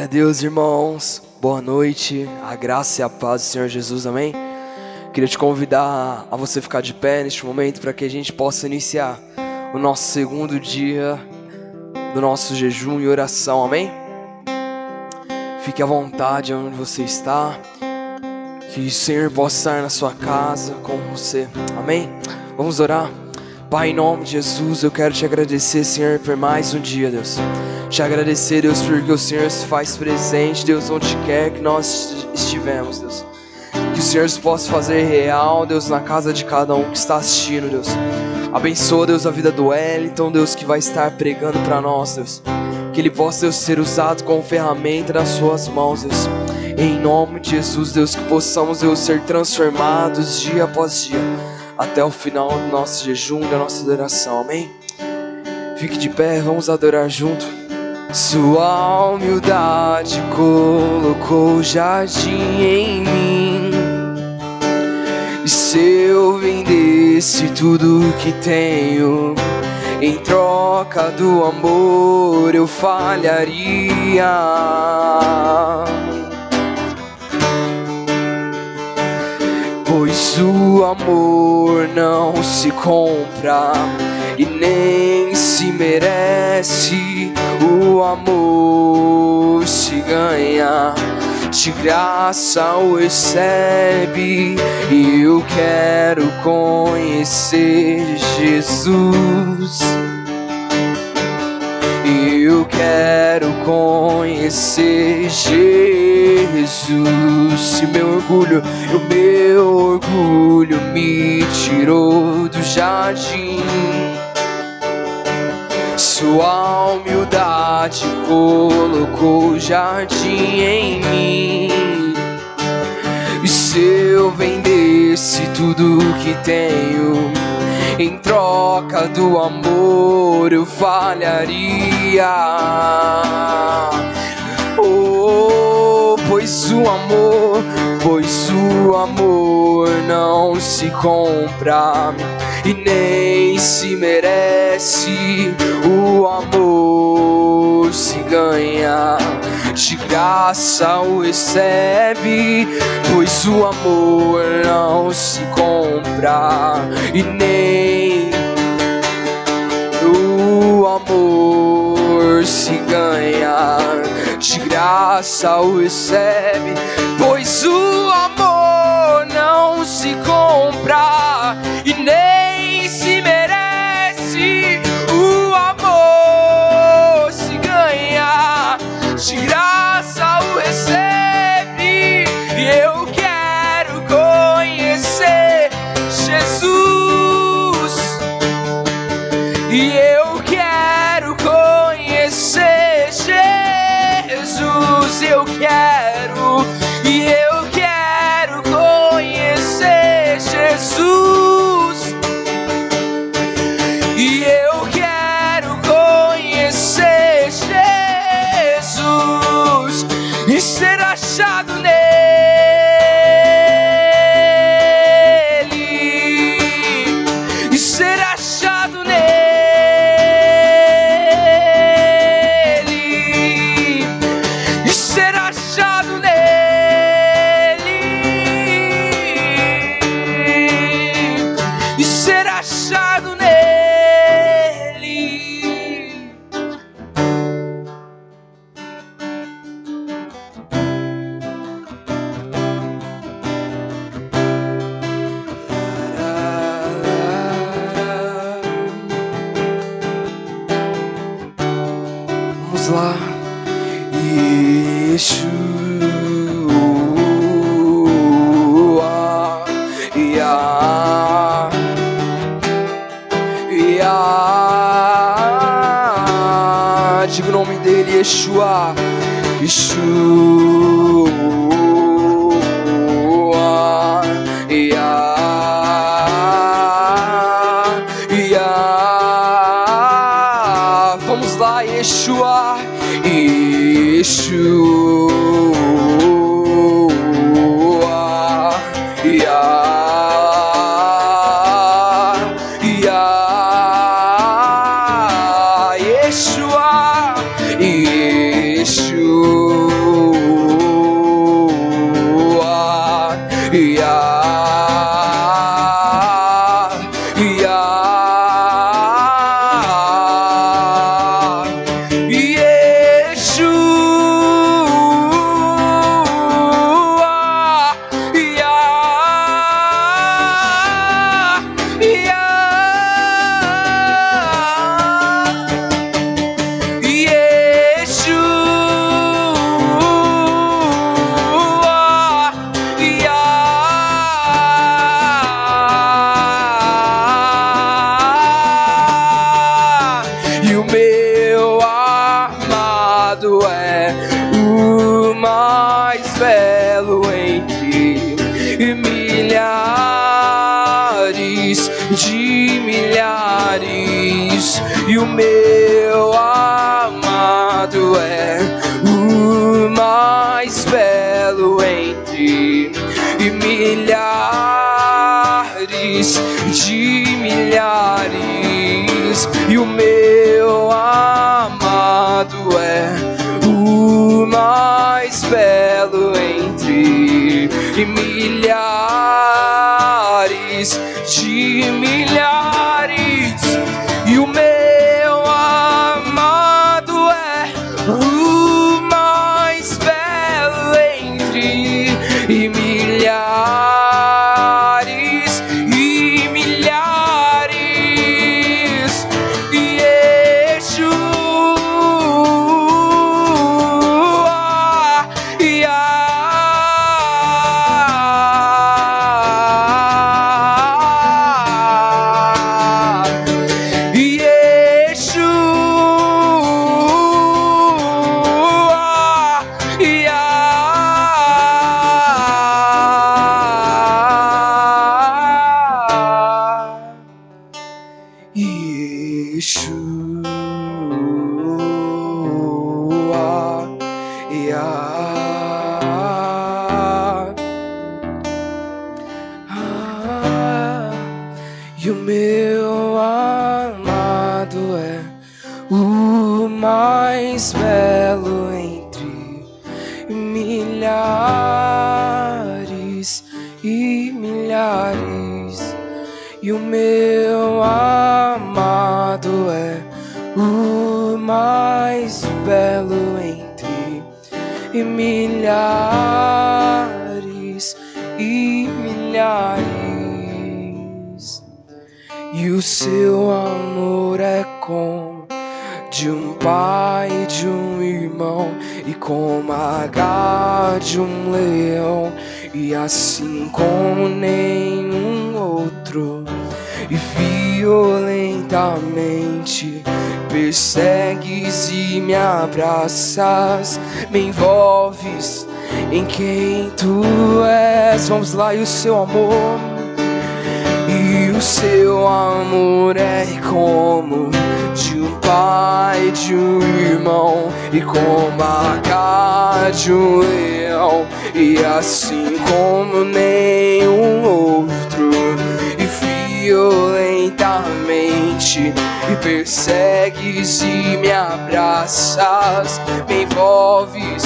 a Deus, irmãos. Boa noite, a graça e a paz do Senhor Jesus, amém? Queria te convidar a você ficar de pé neste momento para que a gente possa iniciar o nosso segundo dia do nosso jejum e oração, amém? Fique à vontade onde você está, que o Senhor possa estar na sua casa com você, amém? Vamos orar. Pai, em nome de Jesus, eu quero te agradecer, Senhor, por mais um dia, Deus. Te agradecer, Deus, porque o Senhor se faz presente, Deus, onde quer que nós estivemos, Deus. Que o Senhor se possa fazer real, Deus, na casa de cada um que está assistindo, Deus. Abençoa, Deus, a vida do Wellington, Deus, que vai estar pregando para nós, Deus. Que ele possa, Deus, ser usado como ferramenta nas suas mãos, Deus. Em nome de Jesus, Deus, que possamos, Deus, ser transformados dia após dia, até o final do nosso jejum, da nossa adoração, amém? Fique de pé, vamos adorar junto. Sua humildade colocou jardim em mim, e se eu vendesse tudo que tenho, em troca do amor eu falharia. Pois o amor não se compra e nem se merece, o amor se ganha, de graça o recebe, e eu quero conhecer Jesus. Eu quero conhecer Jesus. Se o meu orgulho me tirou do jardim, sua humildade colocou jardim em mim. E se eu vendesse tudo que tenho, em troca do amor eu falharia. Oh, pois o amor não se compra e nem se merece, o amor se ganha, de graça o recebe. Pois o amor não se compra e nem o amor se ganha, de graça o recebe. Pois o amor não se compra e nem se merece, o amor se ganha, de graça o recebe. E eu quero conhecer Jesus, e eu quero conhecer Jesus. Eu quero conhecer Jesus, e eu quero conhecer Jesus, e ser achado nele, e ser achado nele, e ser achado nele, e ser achado nele. Vamos lá. Yeshua, Yah, Yah. Diga o nome dele, Yeshua, Yeshua, Yah, Yah. Vamos lá, Yeshua, Yeshua, Yah, Yah, Yeshua, Yeshua. E o meu amado é o mais belo entre milhares de milhares. E o meu amado é o mais belo entre milhares de milhares. E o meu amado é o mais belo entre milhares e milhares. E Yeshua, E o meu amado é o mais belo entre milhares e milhares. E o meu amado é o mais belo entre milhares e milhares. E o seu amor é como de um pai, de um irmão, e como a garra de um leão, e assim como nenhum outro. E violentamente persegues e me abraças, me envolves em quem tu és. Vamos lá, e o seu amor, e o seu amor é como de um pai, de um irmão, e como a garra de um leão, e assim como nenhum outro. E violentamente me persegues e me abraças, me envolves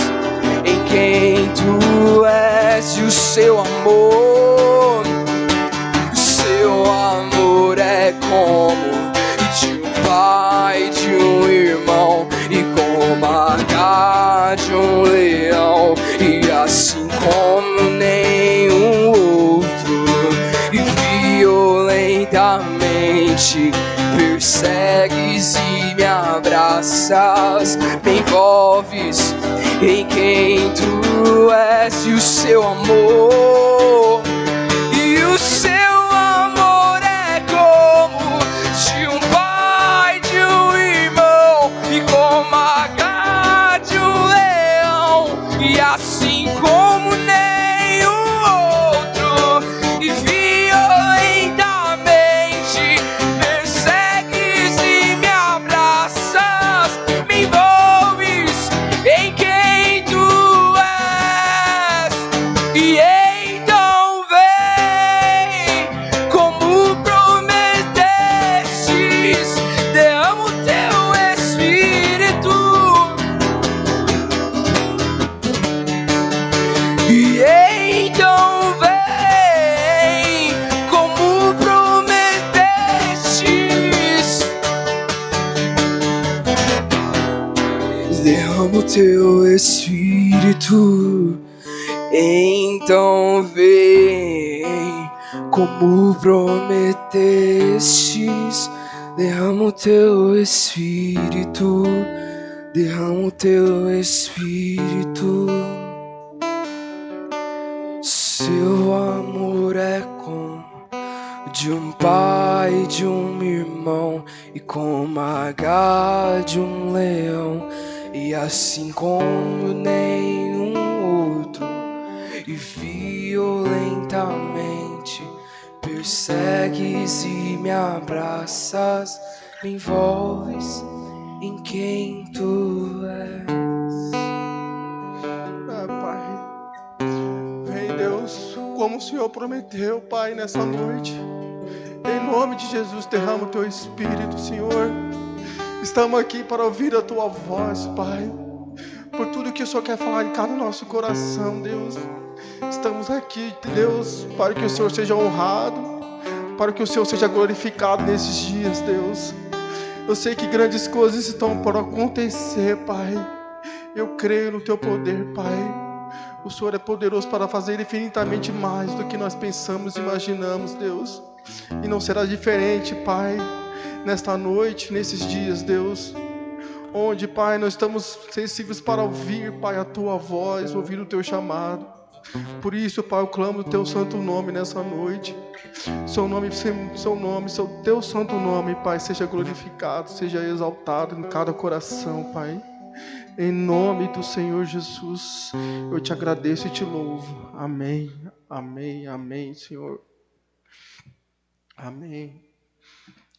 em quem tu és. E o seu amor, seu amor é como de um pai, de um irmão, e como a garra de um leão, e assim como nenhum outro. E violentamente persegues e me abraças, me envolves em quem tu és. E o seu amor, e o seu amor é como de um pai, de um irmão, e como a garra de um leão, e assim como nenhum outro. E violentamente persegues e me abraças, me envolves em quem tu és. E então Espírito, então vem, como prometestes, derrama o teu Espírito, derrama o teu Espírito. Seu amor é como de um pai, de um irmão, e como a garra de um leão, e assim como nenhum outro, e violentamente persegues e me abraças, me envolves em quem tu és. Pai, vem, Deus, como o Senhor prometeu, Pai, nessa noite. Em nome de Jesus, derrama o teu Espírito, Senhor. Estamos aqui para ouvir a tua voz, Pai, por tudo que o Senhor quer falar em cada nosso coração, Deus. Estamos aqui, Deus, para que o Senhor seja honrado, para que o Senhor seja glorificado nesses dias, Deus. Eu sei que grandes coisas estão por acontecer, Pai. Eu creio no teu poder, Pai. O Senhor é poderoso para fazer infinitamente mais do que nós pensamos e imaginamos, Deus. E não será diferente, Pai, nesta noite, nesses dias, Deus, onde, Pai, nós estamos sensíveis para ouvir, Pai, a Tua voz, ouvir o Teu chamado. Por isso, Pai, eu clamo o Teu santo nome nessa noite. Teu santo nome, Pai, seja glorificado, seja exaltado em cada coração, Pai. Em nome do Senhor Jesus, eu te agradeço e te louvo. Amém, amém, amém, Senhor. Amém.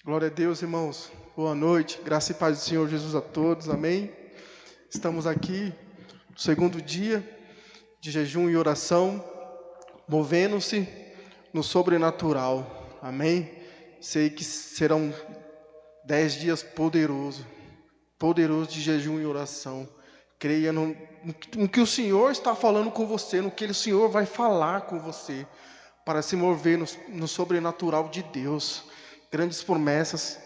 Glória a Deus, irmãos. Boa noite. Graça e paz do Senhor Jesus a todos. Amém. Estamos aqui no segundo dia de jejum e oração, movendo-se no sobrenatural. Amém. Sei que serão 10 dias poderosos de jejum e oração. Creia no que o Senhor está falando com você, no que o Senhor vai falar com você, para se mover no sobrenatural de Deus. Grandes promessas,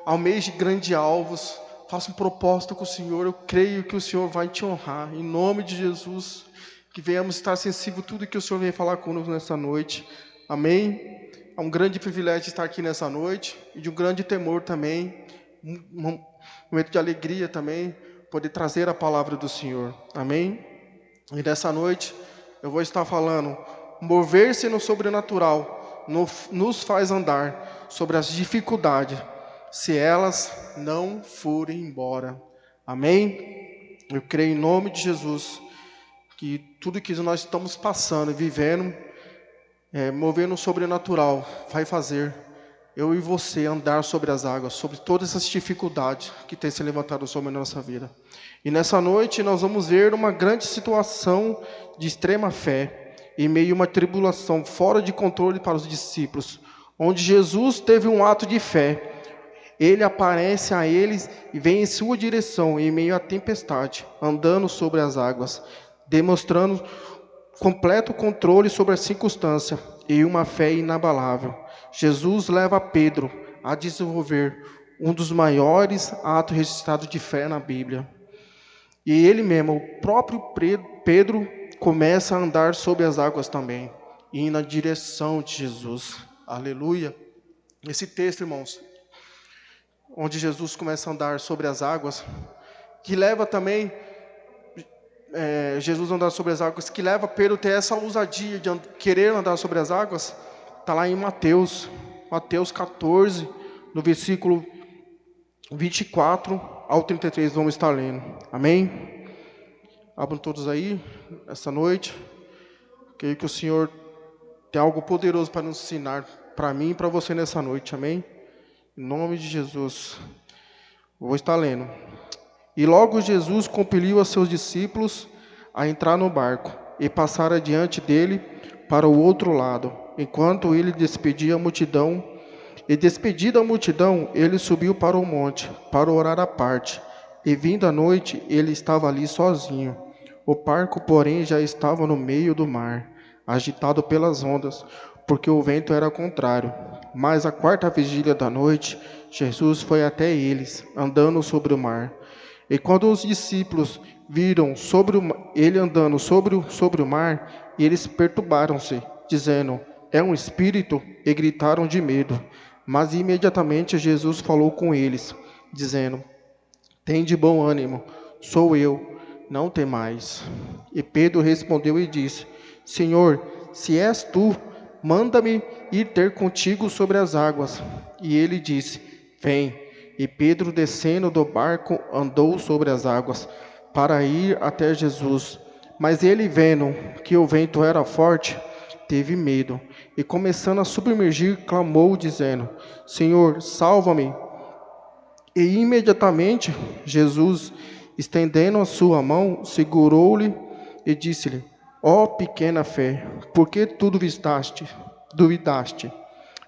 almeje grandes alvos, faça um propósito com o Senhor. Eu creio que o Senhor vai te honrar, em nome de Jesus, que venhamos estar sensíveis a tudo que o Senhor vem falar conosco nessa noite. Amém? É um grande privilégio estar aqui nessa noite, e de um grande temor também, um momento de alegria também, poder trazer a palavra do Senhor. Amém? E nessa noite eu vou estar falando, mover-se no sobrenatural nos faz andar sobre as dificuldades, se elas não forem embora. Amém? Eu creio em nome de Jesus, que tudo que nós estamos passando e vivendo, movendo no sobrenatural, vai fazer eu e você andar sobre as águas, sobre todas essas dificuldades que têm se levantado sobre a nossa vida. E nessa noite nós vamos ver uma grande situação de extrema fé, em meio a uma tribulação fora de controle para os discípulos, onde Jesus teve um ato de fé. Ele aparece a eles e vem em sua direção, em meio à tempestade, andando sobre as águas, demonstrando completo controle sobre a circunstância e uma fé inabalável. Jesus leva Pedro a desenvolver um dos maiores atos registrados de fé na Bíblia. E ele mesmo, o próprio Pedro, começa a andar sobre as águas também, e ir na direção de Jesus. Aleluia. Esse texto, irmãos, onde Jesus começa a andar sobre as águas, que leva também Jesus andar sobre as águas, que leva Pedro a ter essa ousadia de querer andar sobre as águas, está lá em Mateus 14, no versículo 24 ao 33, vamos estar lendo. Amém? Abram todos aí, essa noite. Creio que o Senhor tem algo poderoso para nos ensinar, para mim e para você nessa noite. Amém? Em nome de Jesus. Vou estar lendo. E logo Jesus compeliu a seus discípulos a entrar no barco e passar adiante dele para o outro lado, enquanto ele despedia a multidão. E despedida a multidão, ele subiu para o monte, para orar à parte. E vindo a noite, ele estava ali sozinho. O barco, porém, já estava no meio do mar, agitado pelas ondas, porque o vento era contrário. Mas à quarta vigília da noite, Jesus foi até eles, andando sobre o mar. E quando os discípulos viram ele andando sobre o mar, eles perturbaram-se, dizendo: é um espírito, e gritaram de medo. Mas imediatamente Jesus falou com eles, dizendo: tende bom ânimo, sou eu, não temais. E Pedro respondeu e disse: Senhor, se és tu, manda-me ir ter contigo sobre as águas. E ele disse: vem. E Pedro, descendo do barco, andou sobre as águas, para ir até Jesus. Mas ele, vendo que o vento era forte, teve medo, e começando a submergir, clamou, dizendo: Senhor, salva-me. E imediatamente Jesus, estendendo a sua mão, segurou-lhe e disse-lhe: ó pequena fé, por que tu duvidaste?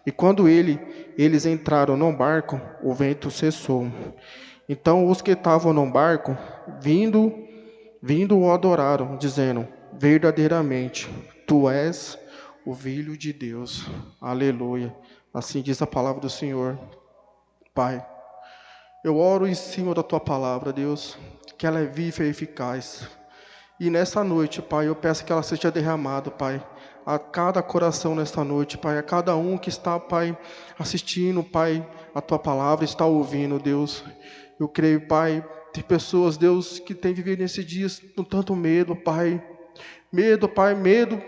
E quando eles entraram no barco, o vento cessou. Então os que estavam no barco, vindo o adoraram, dizendo: verdadeiramente, tu és o Filho de Deus. Aleluia. Assim diz a palavra do Senhor. Pai, eu oro em cima da tua palavra, Deus, que ela é viva e eficaz. E nessa noite, Pai, eu peço que ela seja derramada, Pai, a cada coração nesta noite, Pai, a cada um que está, Pai, assistindo, Pai, a tua palavra, está ouvindo, Deus. Eu creio, Pai, tem pessoas, Deus, que têm vivido nesses dias com tanto medo, Pai. Medo, Pai, medo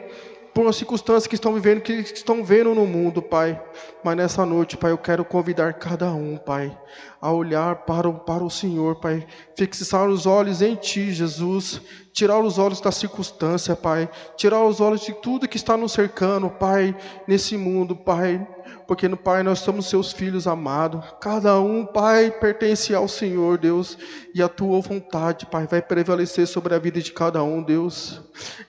por as circunstâncias que estão vivendo, que estão vendo no mundo, Pai. Mas nessa noite, Pai, eu quero convidar cada um, Pai, a olhar para o Senhor, Pai. Fixar os olhos em Ti, Jesus. Tirar os olhos da circunstância, Pai. Tirar os olhos de tudo que está nos cercando, Pai, nesse mundo, Pai. Porque, Pai, nós somos Seus filhos amados. Cada um, Pai, pertence ao Senhor, Deus. E a Tua vontade, Pai, vai prevalecer sobre a vida de cada um, Deus.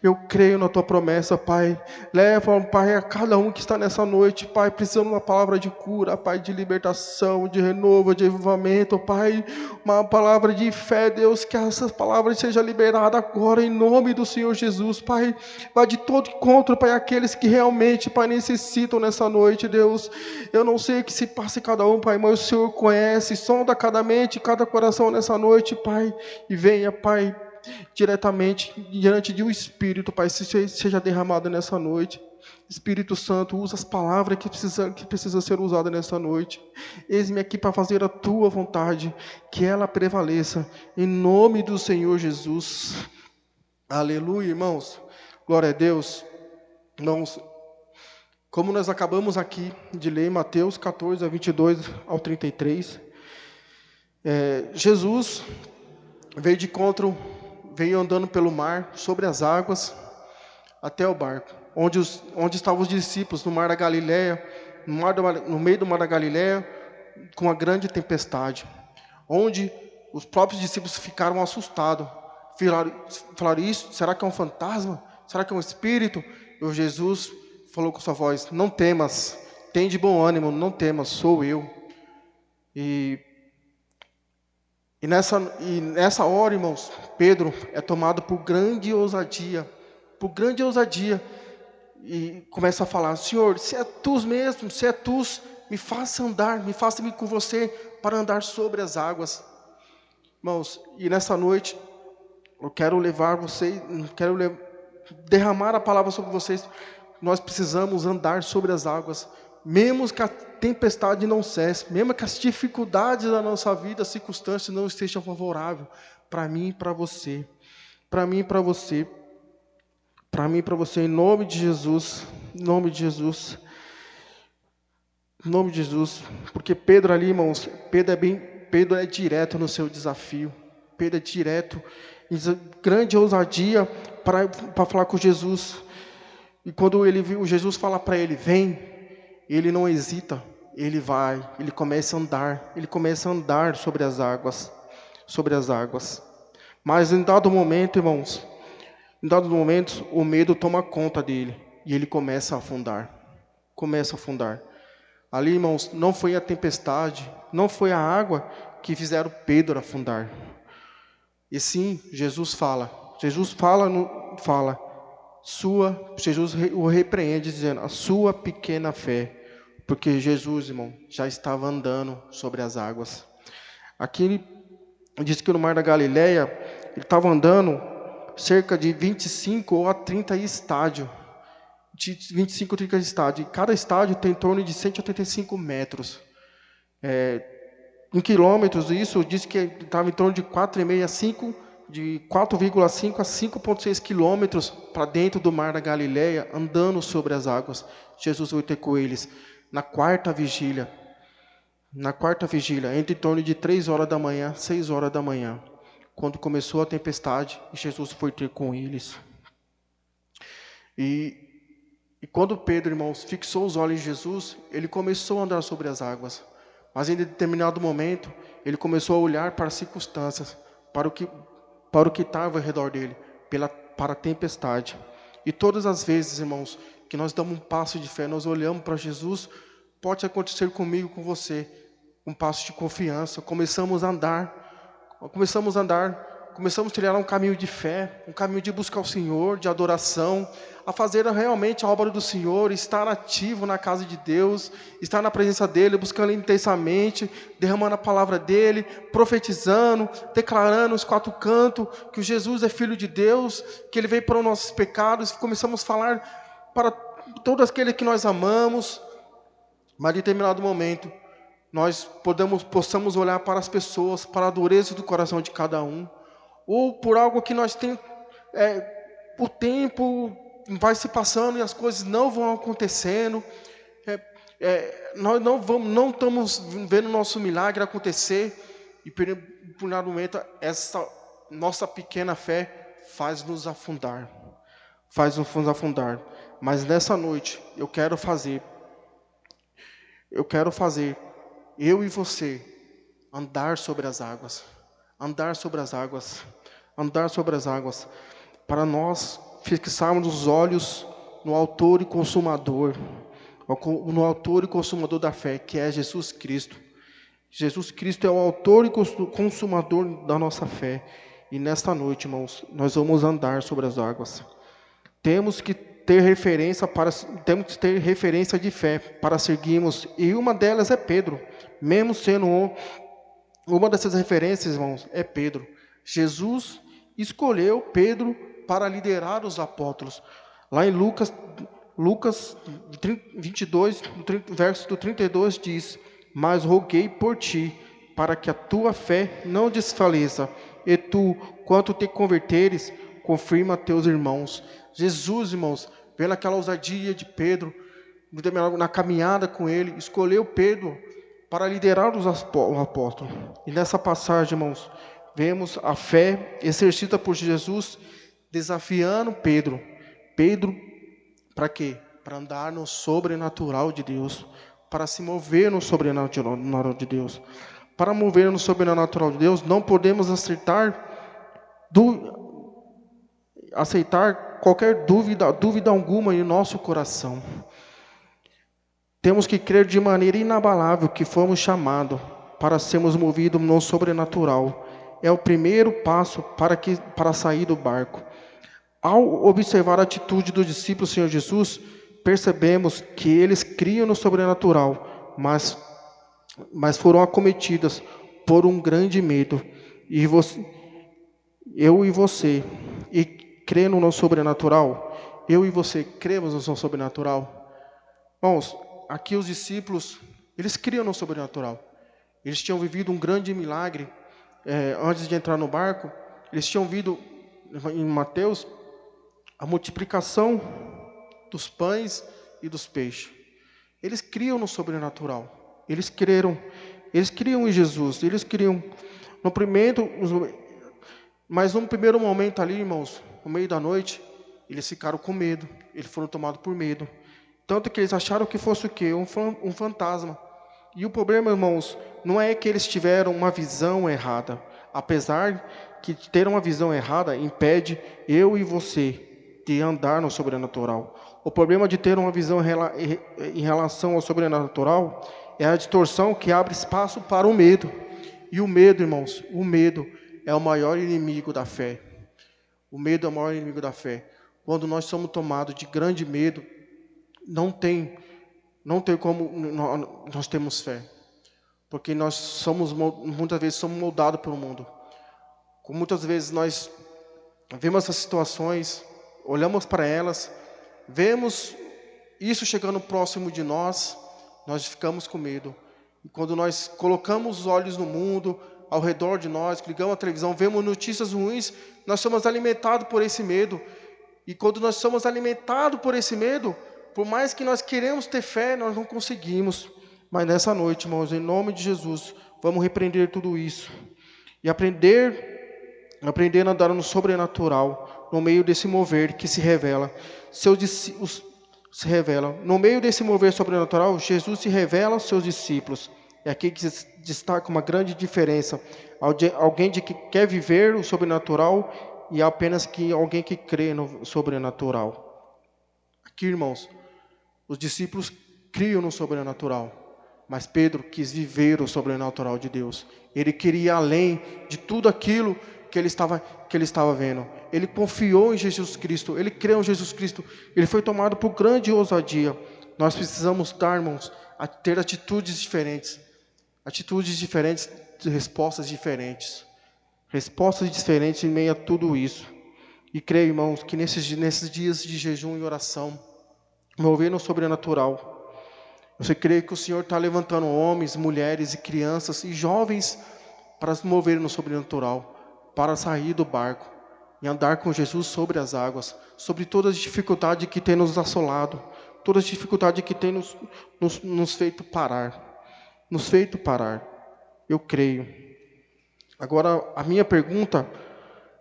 Eu creio na Tua promessa, Pai. Leva, Pai, a cada um que está nessa noite, Pai, precisando de uma palavra de cura, Pai, de libertação, de renovo, de avivamento, Pai. Uma palavra de fé, Deus, que essas palavras sejam liberadas agora em nome do Senhor Jesus, Pai. Vai de todo encontro, Pai, aqueles que realmente, Pai, necessitam nessa noite, Deus. Eu não sei o que se passa em cada um, Pai, mas o Senhor conhece, sonda cada mente, cada coração nessa noite, Pai. E venha, Pai, diretamente diante de um Espírito, Pai, seja derramado nessa noite. Espírito Santo, usa as palavras que precisa ser usadas nessa noite. Eis-me aqui para fazer a Tua vontade, que ela prevaleça, em nome do Senhor Jesus. Aleluia, irmãos. Glória a Deus. Irmãos, como nós acabamos aqui de ler Mateus 14, a 22 ao 33, Jesus veio andando pelo mar, sobre as águas, até o barco, onde estavam os discípulos, no mar da Galileia, no meio do mar da Galileia, com uma grande tempestade, onde os próprios discípulos ficaram assustados, falaram isso, será que é um fantasma? Será que é um espírito? E Jesus falou com sua voz: não temas, tem de bom ânimo, não temas, sou eu. E nessa hora, irmãos, Pedro é tomado por grande ousadia, e começa a falar: Senhor, se é tu mesmo, se é tu, me faça ir com você para andar sobre as águas. Irmãos, e nessa noite, eu quero levar vocês, derramar a palavra sobre vocês. Nós precisamos andar sobre as águas, mesmo que a tempestade não cesse, mesmo que as dificuldades da nossa vida, as circunstâncias não estejam favoráveis, para mim e para você, em nome de Jesus, porque Pedro ali, irmãos, Pedro é direto no seu desafio, Pedro é direto, grande ousadia para falar com Jesus. E quando ele viu Jesus falar para ele: vem, ele não hesita, ele vai, ele começa a andar sobre as águas, Mas em dado momento, irmãos, o medo toma conta dele, e ele começa a afundar. Ali, irmãos, não foi a tempestade, não foi a água que fizeram Pedro afundar. E sim, Jesus o repreende, dizendo: a sua pequena fé. Porque Jesus, irmão, já estava andando sobre as águas. Aqui diz que no Mar da Galileia, ele estava andando cerca de 25 ou a 30 estádios. De 25 a 30 estádios. E cada estádio tem em torno de 185 metros. Em quilômetros, isso diz que estava em torno de 4,5 a 5, de 4,5 a 5,6 quilômetros para dentro do Mar da Galileia, andando sobre as águas. Jesus foi ter com eles na quarta vigília, entre em torno de 3 horas da manhã, 6 horas da manhã, quando começou a tempestade, Jesus foi ter com eles. E quando Pedro, irmãos, fixou os olhos em Jesus, ele começou a andar sobre as águas. Mas em determinado momento, ele começou a olhar para as circunstâncias, para o que estava ao redor dele, para a tempestade. E todas as vezes, irmãos, que nós damos um passo de fé, nós olhamos para Jesus, pode acontecer comigo, com você, um passo de confiança. Começamos a trilhar um caminho de fé, um caminho de buscar o Senhor, de adoração, a fazer realmente a obra do Senhor, estar ativo na casa de Deus, estar na presença dEle, buscando intensamente, derramando a palavra dEle, profetizando, declarando os 4 cantos, que o Jesus é Filho de Deus, que Ele veio para os nossos pecados. Começamos a falar para todos aqueles que nós amamos, mas em determinado momento, nós possamos olhar para as pessoas, para a dureza do coração de cada um, ou por algo que nós temos, o tempo vai se passando e as coisas não vão acontecendo, nós não estamos vendo o nosso milagre acontecer, e por um momento essa nossa pequena fé faz nos afundar, mas nessa noite eu quero fazer eu e você andar sobre as águas, para nós fixarmos os olhos no autor e consumador da fé, que é Jesus Cristo. Jesus Cristo é o autor e consumador da nossa fé. E nesta noite, irmãos, nós vamos andar sobre as águas. Temos que ter referência de fé para seguirmos, e uma delas é Pedro. Mesmo sendo uma dessas referências, irmãos, é Pedro. Jesus escolheu Pedro para liderar os apóstolos. Lá em Lucas 22, verso do 32 diz: mas roguei por ti, para que a tua fé não desfaleça, e tu, quando te converteres, confirma teus irmãos. Jesus, irmãos, vendo aquela ousadia de Pedro, na caminhada com ele, escolheu Pedro para liderar os apóstolos. E nessa passagem, irmãos, vemos a fé exercida por Jesus, desafiando Pedro. Para quê? Para andar no sobrenatural de Deus, para se mover no sobrenatural de Deus. Para mover no sobrenatural de Deus, não podemos aceitar qualquer dúvida alguma em nosso coração. Temos que crer de maneira inabalável que fomos chamados para sermos movidos no sobrenatural. É o primeiro passo para sair do barco. Ao observar a atitude dos discípulos do Senhor Jesus, percebemos que eles criam no sobrenatural, mas foram acometidas por um grande medo. E eu e você, crendo no sobrenatural, eu e você cremos no sobrenatural. Irmãos, aqui os discípulos, eles criam no sobrenatural. Eles tinham vivido um grande milagre antes de entrar no barco. Eles tinham visto em Mateus a multiplicação dos pães e dos peixes. Eles criam no sobrenatural. Eles criam em Jesus. Eles criam mas no primeiro momento ali, irmãos, no meio da noite, eles ficaram com medo. Eles foram tomados por medo. Tanto que eles acharam que fosse o quê? Um fantasma. E o problema, irmãos, não é que eles tiveram uma visão errada. Apesar que ter uma visão errada impede eu e você de andar no sobrenatural. O problema de ter uma visão em relação ao sobrenatural é a distorção que abre espaço para o medo. E o medo, irmãos, é o maior inimigo da fé. O medo é o maior inimigo da fé. Quando nós somos tomados de grande medo, não tem como nós temos fé. Porque nós muitas vezes somos moldados pelo mundo. Como muitas vezes nós vemos essas situações, olhamos para elas, vemos isso chegando próximo de nós, nós ficamos com medo. E quando nós colocamos os olhos no mundo, ao redor de nós, ligamos a televisão, vemos notícias ruins, nós somos alimentados por esse medo. E quando nós somos alimentados por esse medo, por mais que nós queremos ter fé, nós não conseguimos. Mas nessa noite, irmãos, em nome de Jesus, vamos repreender tudo isso. E aprender a andar no sobrenatural, no meio desse mover que se revela. Seus discípulos se revelam. No meio desse mover sobrenatural, Jesus se revela aos seus discípulos. É aqui que se destaca uma grande diferença. Alguém que quer viver o sobrenatural e apenas alguém que crê no sobrenatural. Aqui, irmãos, os discípulos criam no sobrenatural, mas Pedro quis viver o sobrenatural de Deus. Ele queria ir além de tudo aquilo que ele estava vendo. Ele confiou em Jesus Cristo, ele creu em Jesus Cristo, ele foi tomado por grande ousadia. Nós precisamos dar, irmãos, a ter atitudes diferentes, respostas diferentes em meio a tudo isso. E creio, irmãos, que nesses dias de jejum e oração, mover no sobrenatural, você crê que o Senhor está levantando homens, mulheres e crianças e jovens para se mover no sobrenatural, para sair do barco e andar com Jesus sobre as águas, sobre todas as dificuldades que tem nos assolado, todas as dificuldades que tem nos feito parar. Eu creio. Agora, a minha pergunta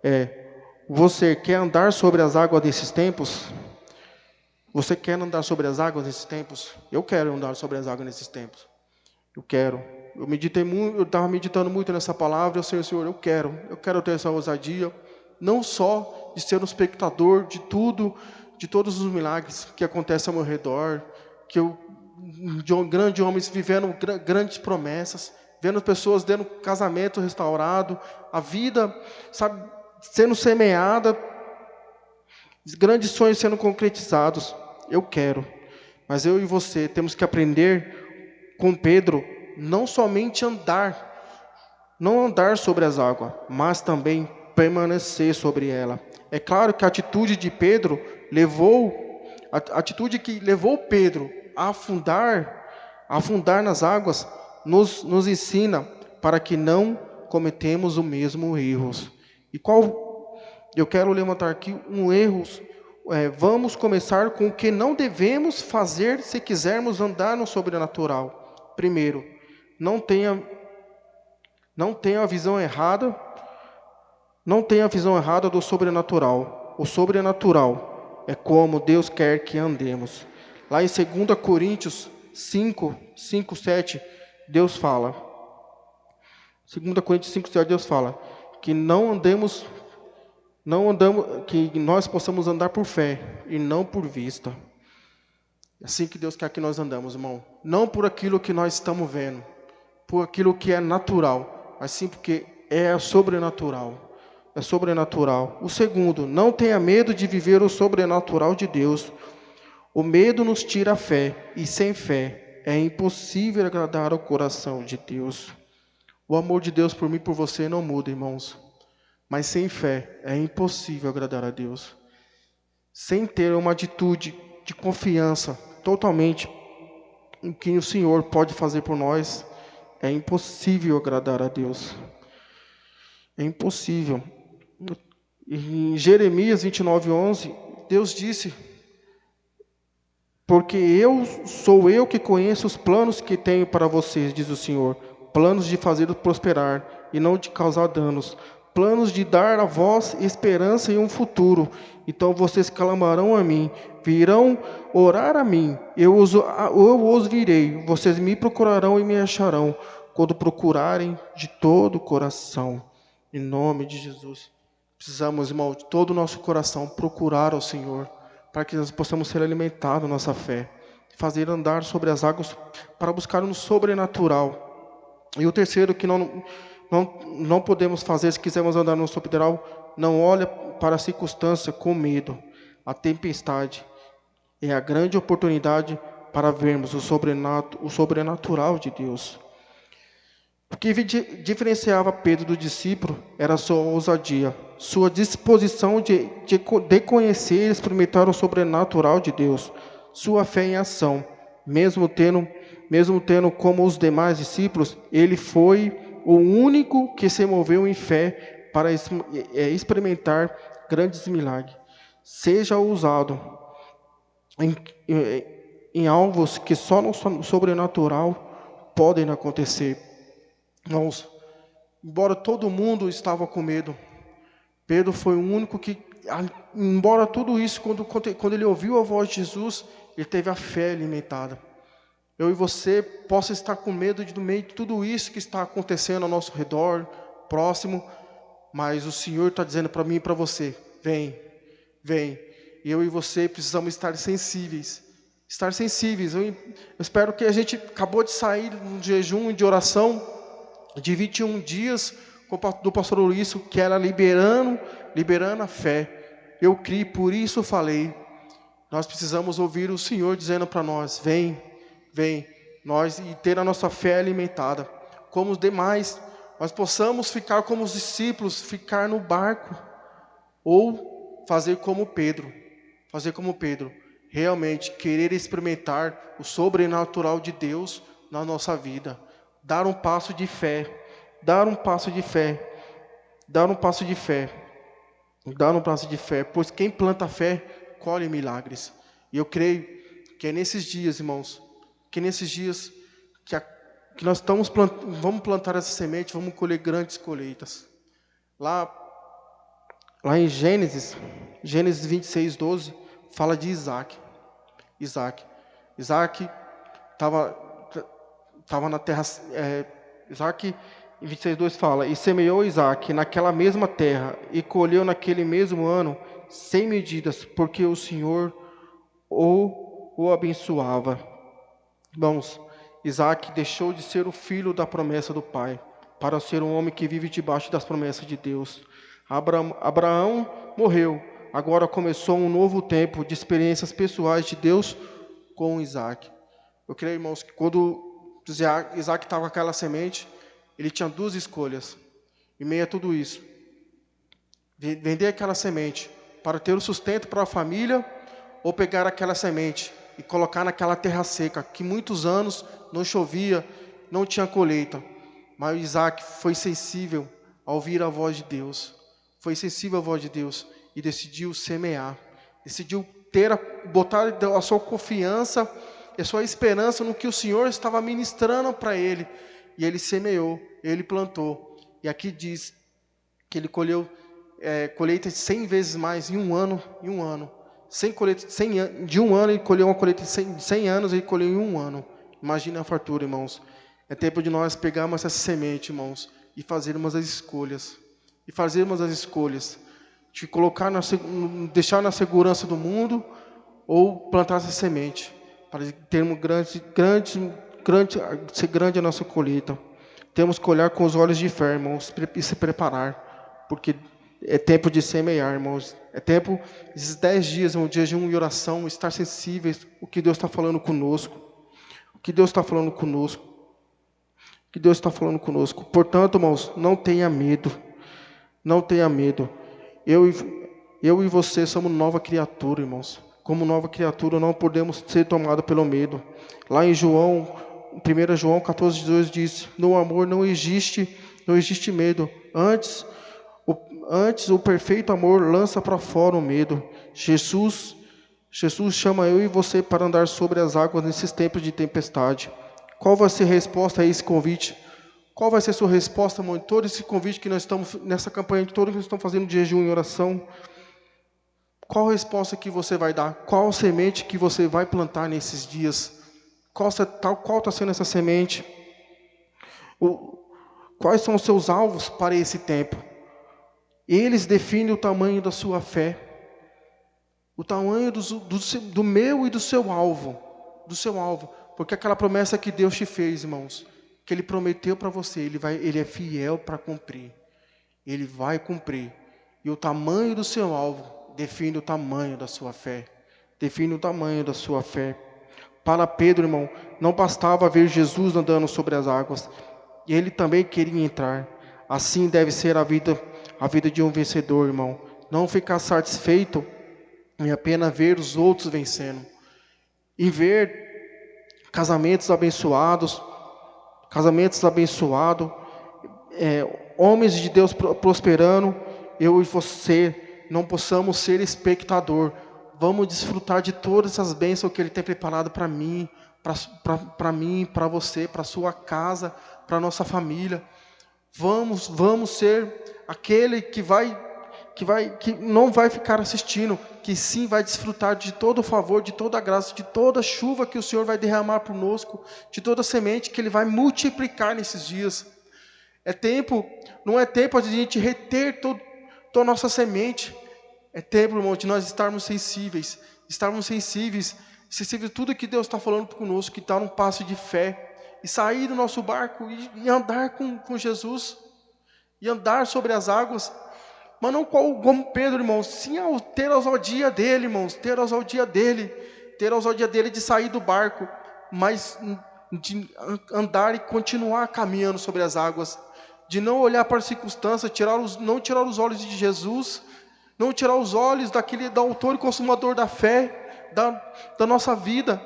é: você quer andar sobre as águas desses tempos? Você quer andar sobre as águas nesses tempos? Eu quero andar sobre as águas nesses tempos. Eu quero. Eu estava meditando muito nessa palavra. Senhor, eu quero ter essa ousadia, não só de ser um espectador de tudo, de todos os milagres que acontecem ao meu redor, de grandes homens vivendo grandes promessas, vendo pessoas tendo casamento restaurado, a vida, sabe, sendo semeada, grandes sonhos sendo concretizados. Eu quero, mas eu e você temos que aprender com Pedro, não somente não andar sobre as águas, mas também permanecer sobre ela. É claro que a atitude de Pedro a atitude que levou Pedro a afundar nas águas, nos ensina para que não cometemos o mesmo erro. Eu quero levantar aqui um erro. Vamos começar com o que não devemos fazer se quisermos andar no sobrenatural. Primeiro, não tenha a visão errada do sobrenatural. O sobrenatural é como Deus quer que andemos. Lá em 2 Coríntios 5, 7, Deus fala. 2 Coríntios 5, 7, Deus fala que que nós possamos andar por fé e não por vista. É assim que Deus quer que nós andamos, irmão. Não por aquilo que nós estamos vendo, por aquilo que é natural, mas sim porque é sobrenatural. É sobrenatural. O segundo, não tenha medo de viver o sobrenatural de Deus. O medo nos tira a fé, e sem fé é impossível agradar ao coração de Deus. O amor de Deus por mim e por você não muda, irmãos. Mas sem fé é impossível agradar a Deus. Sem ter uma atitude de confiança totalmente em que o Senhor pode fazer por nós, é impossível agradar a Deus. É impossível. Em Jeremias 29:11, Deus disse: porque sou eu que conheço os planos que tenho para vocês, diz o Senhor, planos de fazê-los prosperar e não de causar danos, planos de dar a vós esperança e um futuro. Então vocês clamarão a mim, virão orar a mim, eu os virei, vocês me procurarão e me acharão, quando procurarem de todo o coração. Em nome de Jesus. Precisamos, irmão, de todo o nosso coração procurar ao Senhor, para que nós possamos ser alimentados na nossa fé, fazer andar sobre as águas, para buscar um sobrenatural. E o terceiro que não podemos fazer se quisermos andar no sobrenatural, não olha para a circunstância com medo. A tempestade é a grande oportunidade para vermos o sobrenatural de Deus. O que diferenciava Pedro do discípulo era sua ousadia, sua disposição de conhecer e experimentar o sobrenatural de Deus, sua fé em ação. Mesmo tendo como os demais discípulos, ele foi o único que se moveu em fé para experimentar grandes milagres. Seja ousado em alvos que só no sobrenatural podem acontecer. Irmãos, embora todo mundo estava com medo, Pedro foi o único que, embora tudo isso, quando ele ouviu a voz de Jesus, ele teve a fé alimentada. Eu e você possa estar com medo no meio de tudo isso que está acontecendo ao nosso redor, próximo, mas o Senhor está dizendo para mim e para você, vem. E eu e você precisamos estar sensíveis. Eu espero que a gente acabou de sair de um jejum e de oração de 21 dias do pastor Luís, que era liberando a fé. Eu criei, por isso eu falei. Nós precisamos ouvir o Senhor dizendo para nós, vem, nós, e ter a nossa fé alimentada. Como os demais, nós possamos ficar como os discípulos, ficar no barco, ou fazer como Pedro, realmente querer experimentar o sobrenatural de Deus na nossa vida, dar um passo de fé, pois quem planta fé, colhe milagres. E eu creio que é nesses dias, irmãos, que nós vamos plantar essa semente, vamos colher grandes colheitas. Lá em Gênesis 26:12, fala de Isaac estava na terra. Isaac, em 26:2 fala, e semeou Isaac naquela mesma terra, e colheu naquele mesmo ano, sem medidas, porque o Senhor o abençoava. Irmãos, Isaac deixou de ser o filho da promessa do pai, para ser um homem que vive debaixo das promessas de Deus. Abraão morreu, agora começou um novo tempo de experiências pessoais de Deus com Isaac. Eu creio, irmãos, que quando Isaac estava com aquela semente, ele tinha duas escolhas, em meio a tudo isso: vender aquela semente para ter o sustento para a família, ou pegar aquela semente e colocar naquela terra seca, que muitos anos não chovia, não tinha colheita. Mas Isaac foi sensível ao ouvir a voz de Deus, e decidiu semear, decidiu botar a sua confiança e a sua esperança no que o Senhor estava ministrando para ele. E ele semeou, ele plantou. E aqui diz que ele colheu colheita 100 vezes mais em um ano. De um ano ele colheu uma colheita de 100 anos, ele colheu em um ano. Imagina a fartura, irmãos. É tempo de nós pegarmos essa semente, irmãos, e fazermos as escolhas. De colocar deixar na segurança do mundo, ou plantar essa semente, para termos ser grande a nossa colheita. Temos que olhar com os olhos de fé, irmãos, e se preparar, porque é tempo de semear, irmãos. É tempo, esses 10 dias, um dia de jejum e oração, estar sensíveis o que Deus está falando conosco. Portanto, irmãos, não tenha medo. Eu e você somos nova criatura, irmãos. Como nova criatura, não podemos ser tomados pelo medo. Lá em 1 João 14:2 diz: no amor não existe medo. Antes, o perfeito amor lança para fora o medo. Jesus chama eu e você para andar sobre as águas nesses tempos de tempestade. Qual vai ser a resposta a esse convite? Qual vai ser a sua resposta, irmão, em todo esse convite que nós estamos, nessa campanha de todos que nós estamos fazendo de jejum e oração? Qual a resposta que você vai dar? Qual semente que você vai plantar nesses dias? Qual está sendo essa semente? Quais são os seus alvos para esse tempo? Eles definem o tamanho da sua fé, o tamanho do meu e do seu alvo, porque aquela promessa que Deus te fez, irmãos, que Ele prometeu para você, Ele é fiel para cumprir, Ele vai cumprir, e o tamanho do seu alvo define o tamanho da sua fé, Para Pedro, irmão, não bastava ver Jesus andando sobre as águas, e ele também queria entrar. Assim deve ser a vida de um vencedor, irmão. Não ficar satisfeito em apenas ver os outros vencendo, em ver casamentos abençoados, homens de Deus prosperando. Eu e você não possamos ser espectador. Vamos desfrutar de todas essas bênçãos que Ele tem preparado para mim, para você, para sua casa, para nossa família. Vamos ser aquele que não vai ficar assistindo, que sim vai desfrutar de todo o favor, de toda a graça, de toda a chuva que o Senhor vai derramar conosco, de toda a semente que Ele vai multiplicar nesses dias. Não é tempo de a gente reter toda a nossa semente. É tempo, irmão, de nós estarmos sensíveis a tudo que Deus está falando conosco, que está num passo de fé, e sair do nosso barco e andar com Jesus, e andar sobre as águas, mas não como Pedro, irmãos, sim ter a ousadia dele, irmãos, ter a ousadia dele de sair do barco, mas de andar e continuar caminhando sobre as águas, de não olhar para as circunstâncias, não tirar os olhos de Jesus, não tirar os olhos do autor e consumador da fé, da nossa vida,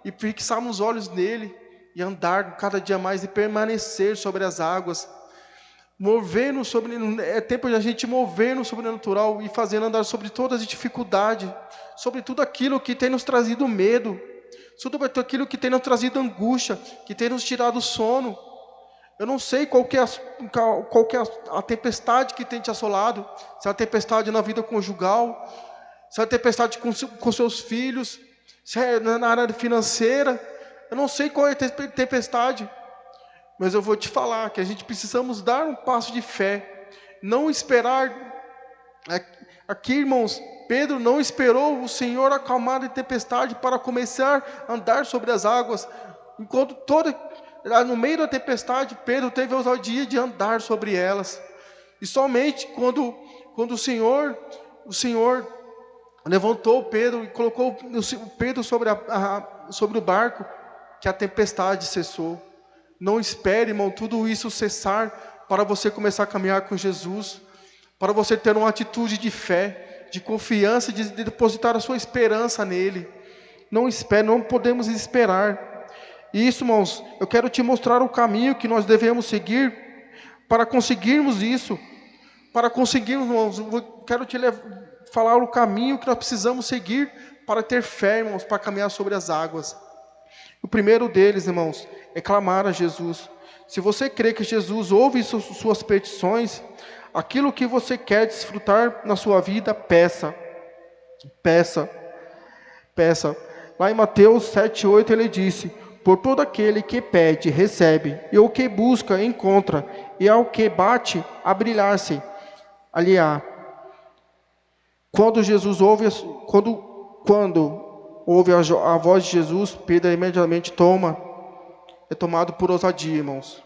e fixarmos os olhos nele, e andar cada dia mais e permanecer sobre as águas, é tempo de a gente mover no sobrenatural e fazendo andar sobre todas as dificuldades, sobre tudo aquilo que tem nos trazido medo, sobre tudo aquilo que tem nos trazido angústia, que tem nos tirado o sono. Eu não sei qual que é a tempestade que tem te assolado, se é a tempestade na vida conjugal, se é a tempestade com seus filhos, se é na área financeira. Eu não sei qual é a tempestade, mas eu vou te falar que a gente precisamos dar um passo de fé, não esperar. Aqui, irmãos, Pedro não esperou o Senhor acalmar a tempestade para começar a andar sobre as águas. Enquanto no meio da tempestade, Pedro teve a ousadia de andar sobre elas. E somente quando o Senhor levantou Pedro e colocou Pedro sobre o barco, que a tempestade cessou. Não espere, irmão, tudo isso cessar para você começar a caminhar com Jesus, para você ter uma atitude de fé, de confiança, de depositar a sua esperança nele. Não espere, não podemos esperar. E isso, irmãos, eu quero te mostrar o caminho que nós devemos seguir para conseguirmos isso. Para conseguirmos, irmãos, eu quero falar o caminho que nós precisamos seguir para ter fé, irmãos, para caminhar sobre as águas. O primeiro deles, irmãos, é clamar a Jesus. Se você crê que Jesus ouve suas petições, aquilo que você quer desfrutar na sua vida, peça. Lá em Mateus 7:8 ele disse: por todo aquele que pede, recebe, e o que busca, encontra, e ao que bate, abrirá-se. Ali há. Quando ouve a voz de Jesus, Pedro imediatamente é tomado por ousadia, irmãos.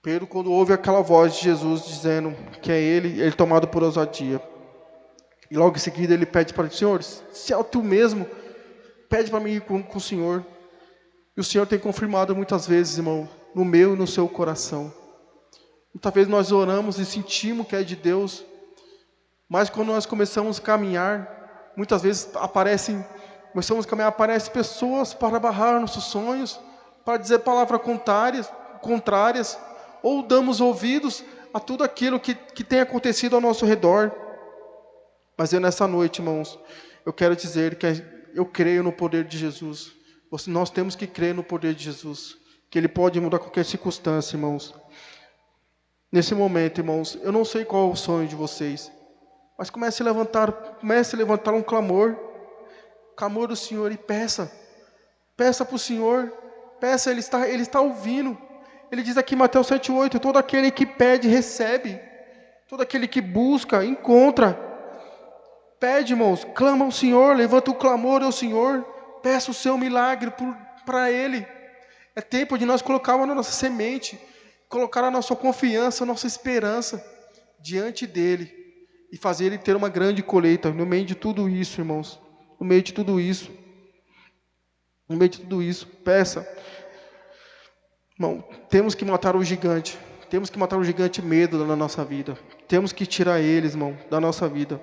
Pedro, quando ouve aquela voz de Jesus dizendo que é ele é tomado por ousadia. E logo em seguida ele pede para o Senhor: se é tu mesmo, pede para mim ir com o Senhor. E o Senhor tem confirmado muitas vezes, irmão, no meu e no seu coração. Muitas vezes nós oramos e sentimos que é de Deus, mas quando nós começamos a caminhar, muitas vezes aparecem pessoas para barrar nossos sonhos, para dizer palavras contrárias, ou damos ouvidos a tudo aquilo que tem acontecido ao nosso redor. Mas nessa noite, irmãos, eu quero dizer que eu creio no poder de Jesus. Nós temos que crer no poder de Jesus, que Ele pode mudar qualquer circunstância, irmãos. Nesse momento, irmãos, eu não sei qual é o sonho de vocês, mas comece a levantar um clamor do Senhor, e peça para o Senhor, peça. Ele está ouvindo. Ele diz aqui em Mateus 7:8, todo aquele que pede, recebe, todo aquele que busca, encontra. Pede, irmãos, clama ao Senhor, levanta o clamor ao Senhor, peça o seu milagre para Ele. É tempo de nós colocarmos a nossa semente, colocar a nossa confiança, a nossa esperança diante dEle, e fazer Ele ter uma grande colheita no meio de tudo isso, irmãos. No meio de tudo isso, peça. Irmão, temos que matar o gigante. Temos que matar o gigante medo da nossa vida. Temos que tirar eles, irmão, da nossa vida.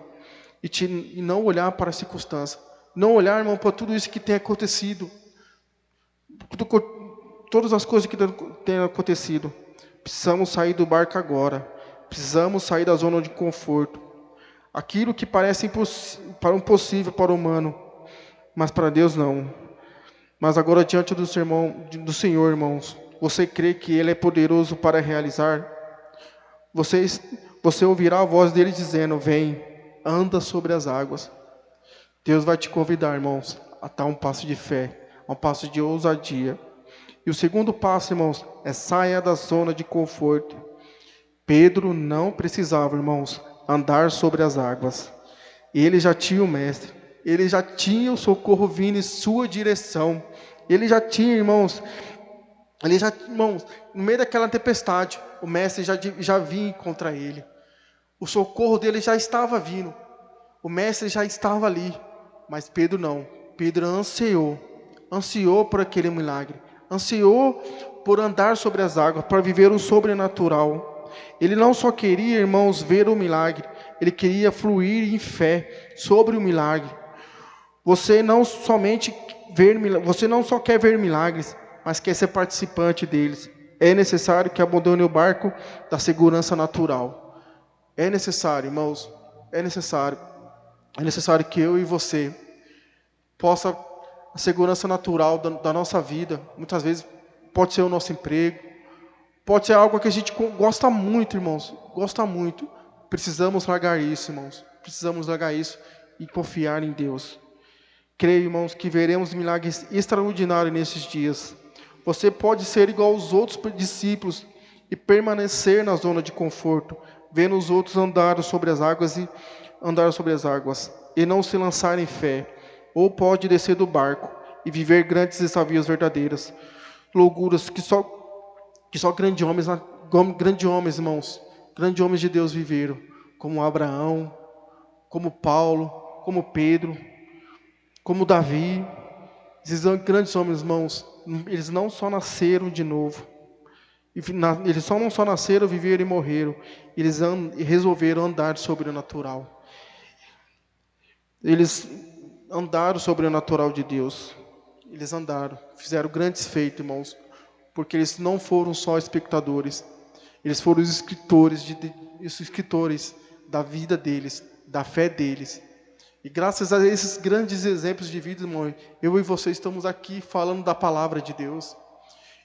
E não olhar para a circunstância. Não olhar, irmão, para tudo isso que tem acontecido. Todas as coisas que têm acontecido. Precisamos sair do barco agora. Precisamos sair da zona de conforto. Aquilo que parece impossível para o humano, mas para Deus não. Mas agora, diante do Senhor, irmãos, você crê que Ele é poderoso para realizar? Você ouvirá a voz dele dizendo: vem, anda sobre as águas. Deus vai te convidar, irmãos, a dar um passo de fé, um passo de ousadia. E o segundo passo, irmãos, é saia da zona de conforto. Pedro não precisava, irmãos, andar sobre as águas. Ele já tinha o Mestre. Ele já tinha o socorro vindo em sua direção. Ele já tinha, irmãos, no meio daquela tempestade, o Mestre já vinha contra ele. O socorro dele já estava vindo. O Mestre já estava ali. Mas Pedro não. Pedro ansiou por aquele milagre. Ansiou por andar sobre as águas, para viver o sobrenatural. Ele não só queria, irmãos, ver o milagre. Ele queria fluir em fé sobre o milagre. Você não só quer ver milagres, mas quer ser participante deles. É necessário que abandone o barco da segurança natural. É necessário, irmãos, é necessário que eu e você possa, a segurança natural da nossa vida, muitas vezes pode ser o nosso emprego, pode ser algo que a gente gosta muito, irmãos, gosta muito. Precisamos largar isso, irmãos, precisamos largar isso e confiar em Deus. Creio, irmãos, que veremos milagres extraordinários nesses dias. Você pode ser igual aos outros discípulos e permanecer na zona de conforto, vendo os outros andar sobre as águas e não se lançar em fé. Ou pode descer do barco e viver grandes desafios verdadeiros, loucuras que só grandes homens, irmãos, grandes homens de Deus viveram, como Abraão, como Paulo, como Pedro, como Davi. Esses grandes homens, irmãos, eles não só nasceram de novo, eles não só nasceram, viveram e morreram, eles resolveram andar sobre o natural. Eles andaram sobre o natural de Deus. Eles andaram, fizeram grandes feitos, irmãos, porque eles não foram só espectadores, eles foram os escritores da vida deles, da fé deles. E graças a esses grandes exemplos de vida, irmão, eu e você estamos aqui falando da palavra de Deus.